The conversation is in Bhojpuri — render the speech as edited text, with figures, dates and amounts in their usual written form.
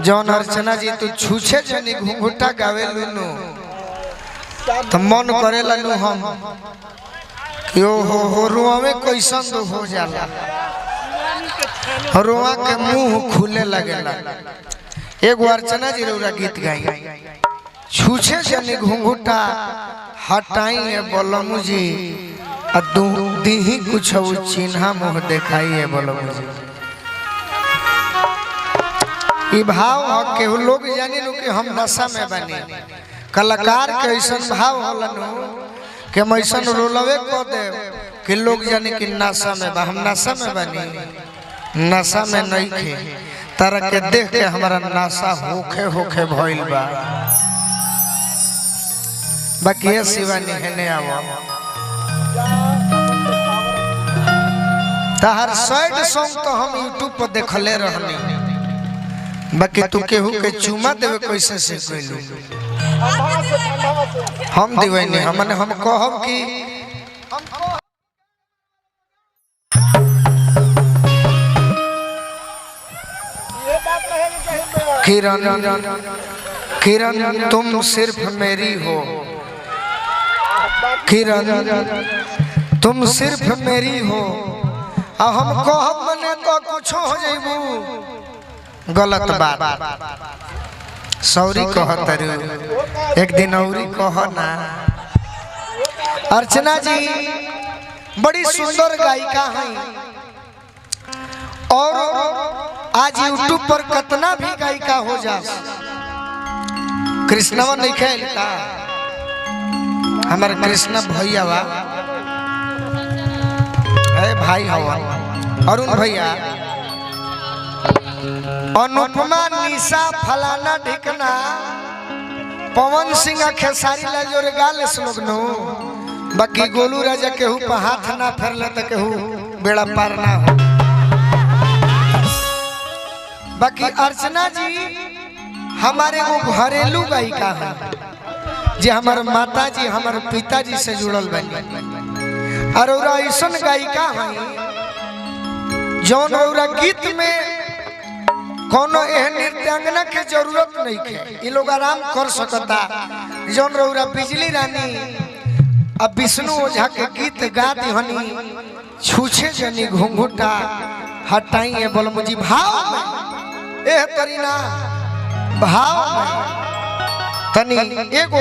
जौन अर्चना जी तू छूछे जनी घुंघुटा गावे लुनु तो मन करे लनु हम यो हो रुआ में कैसन तो हो जाला रुआ के मुंह खुले लगेला। एक अर्चना जी रउरा गीत गाई छूछे जनी घुंघुटा हटाई बोलमु जी दीही कुछ चिन्हा मुँह देखाई बोलमु जी। ई भाव के लोग जानी नु कि हम नशा में बनी कलाकार के ऐसा भाव होलन कि हम ऐसा रोलवे को दे कि लोग जाने कि नशा में हम नशा में बनी नशा में नहीं खे तरह के देख के हमारा नशा होखे होखे भइल बा। बाकी ये शिवानी है ने आवो तहर सैड सॉन्ग तो हम यूट्यूब पर देखले रहनी बाकी तू केहू के चुमा देवे कैसे से कोइलू हम देवे नहीं हमने हम कहब कि किरण किरण तुम सिर्फ मेरी हो किरण तुम सिर्फ मेरी हो हम कहब मने तो कुछ हो जाइबू गलत बात सौरी कहत एक दिन औरी कह ना। अर्चना जी बड़ी सुंदर गायिका हैं और आज यूट्यूब पर कितना भी गायिका हो जा कृष्णवा नहीं खेल का हमारे कृष्ण भैया वा है भाई हवा अरुण भैया अनुपमा निशा फलाना ढिकना पवन सिंह खेसारी ला जोर गाले श्लोक नो बाकी गोलू राजा केहू पर हाथ ना फेरले तो केहू बेड़ा पार ना हो। बाकी अर्चना जी हमारे वो घरेलू गायिका है जो हमारे माता जी हमारे पिताजी से जुड़ल बनी और ऐसा गायिका है जौन गीत में कोनो एहन नृत्यांगना के जरूरत नहीं है ये लोग आराम कर सकता जौन रउरा बिजली रानी अब विष्णु ओझा के गीत गा दिहनी छूछे जनी घुंघुटा हटाई बोलमु जी भाव में एह तरीना भाव में तनी एगो